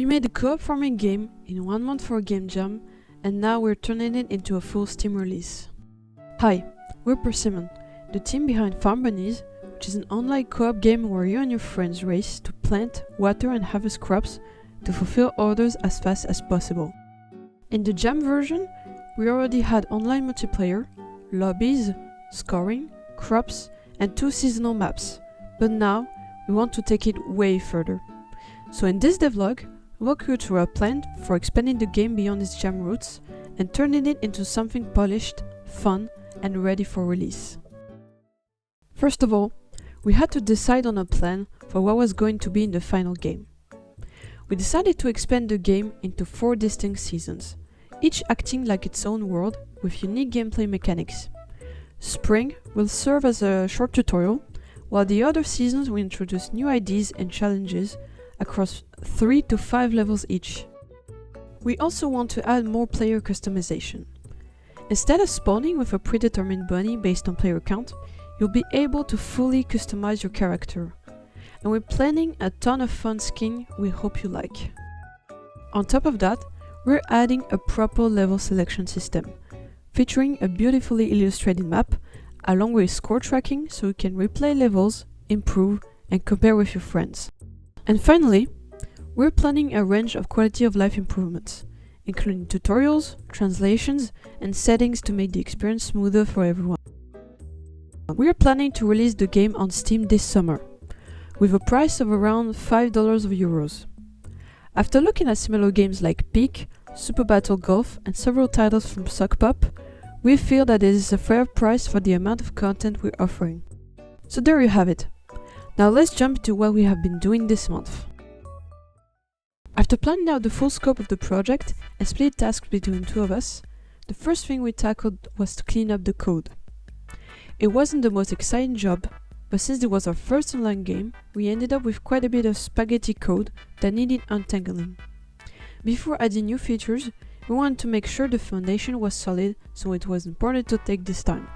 We made a co-op farming game in 1 month for a game jam, and now we're turning it into a full Steam release. Hi, we're Persimmon, the team behind Farm Bunnies, which is an online co-op game where you and your friends race to plant, water and harvest crops to fulfill orders as fast as possible. In the jam version, we already had online multiplayer, lobbies, scoring, crops and 2 seasonal maps, but now we want to take it way further. So in this devlog, we'll walk you through our plan for expanding the game beyond its jam roots and turning it into something polished, fun and ready for release. First of all, we had to decide on a plan for what was going to be in the final game. We decided to expand the game into 4 distinct seasons, each acting like its own world with unique gameplay mechanics. Spring will serve as a short tutorial, while the other seasons will introduce new ideas and challenges across 3 to 5 levels each. We also want to add more player customization. Instead of spawning with a predetermined bunny based on player count, you'll be able to fully customize your character. And we're planning a ton of fun skins we hope you like. On top of that, we're adding a proper level selection system, featuring a beautifully illustrated map, along with score tracking so you can replay levels, improve, and compare with your friends. And finally, we're planning a range of quality of life improvements, including tutorials, translations, and settings to make the experience smoother for everyone. We are planning to release the game on Steam this summer, with a price of around €5. After looking at similar games like Peak, Super Battle Golf and several titles from Suck Pop, we feel that it is a fair price for the amount of content we're offering. So there you have it. Now let's jump into what we have been doing this month. After planning out the full scope of the project and split tasks between 2 of us, the first thing we tackled was to clean up the code. It wasn't the most exciting job, but since it was our first online game, we ended up with quite a bit of spaghetti code that needed untangling. Before adding new features, we wanted to make sure the foundation was solid, so it was important to take this time.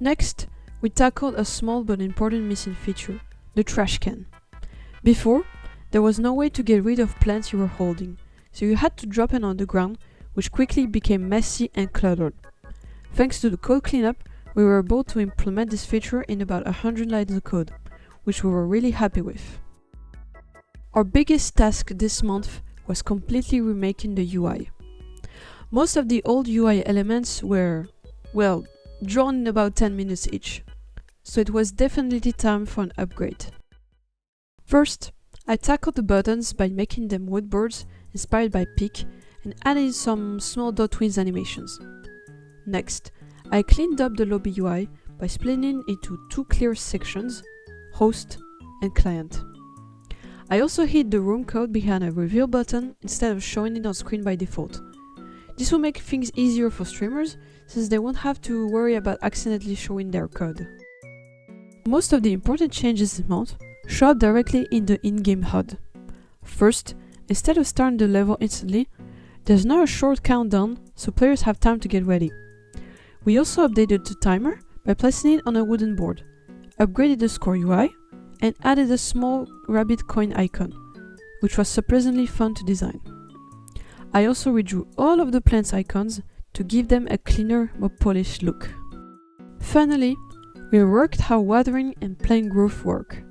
Next, we tackled a small but important missing feature, the trash can. Before, there was no way to get rid of plants you were holding, so you had to drop it on the ground, which quickly became messy and cluttered. Thanks to the code cleanup, we were able to implement this feature in about 100 lines of code, which we were really happy with. Our biggest task this month was completely remaking the UI. Most of the old UI elements were, well, drawn in about 10 minutes each, so it was definitely time for an upgrade. First, I tackled the buttons by making them wood birds inspired by Peak and added some small dot wings animations. Next, I cleaned up the lobby UI by splitting it into 2 clear sections, host and client. I also hid the room code behind a reveal button instead of showing it on screen by default. This will make things easier for streamers since they won't have to worry about accidentally showing their code. Most of the important changes this month show up directly in the in-game HUD. First, instead of starting the level instantly, there's now a short countdown so players have time to get ready. We also updated the timer by placing it on a wooden board, upgraded the score UI, and added a small rabbit coin icon, which was surprisingly fun to design. I also redrew all of the plants icons to give them a cleaner, more polished look. Finally, we reworked how watering and plant growth work.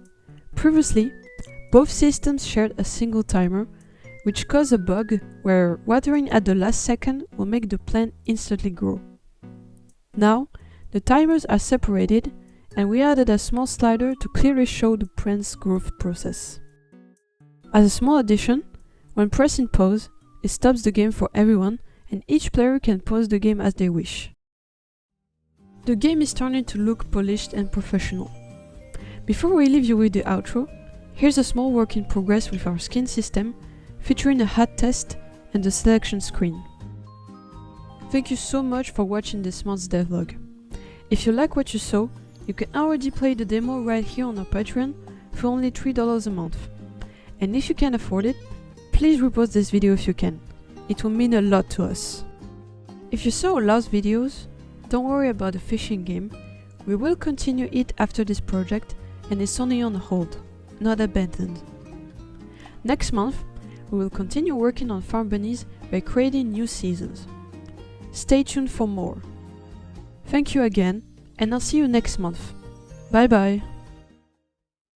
Previously, both systems shared a single timer, which caused a bug where watering at the last second will make the plant instantly grow. Now, the timers are separated and we added a small slider to clearly show the plant's growth process. As a small addition, when pressing pause, it stops the game for everyone and each player can pause the game as they wish. The game is starting to look polished and professional. Before we leave you with the outro, here's a small work in progress with our skin system, featuring a hat test and the selection screen. Thank you so much for watching this month's devlog. If you like what you saw, you can already play the demo right here on our Patreon for only $3 a month. And if you can afford it, please repost this video if you can. It will mean a lot to us. If you saw our last videos, don't worry about the fishing game. We will continue it after this project and it's only on hold, not abandoned. Next month, we will continue working on Farm Bunnies by creating new seasons. Stay tuned for more. Thank you again, and I'll see you next month. Bye bye!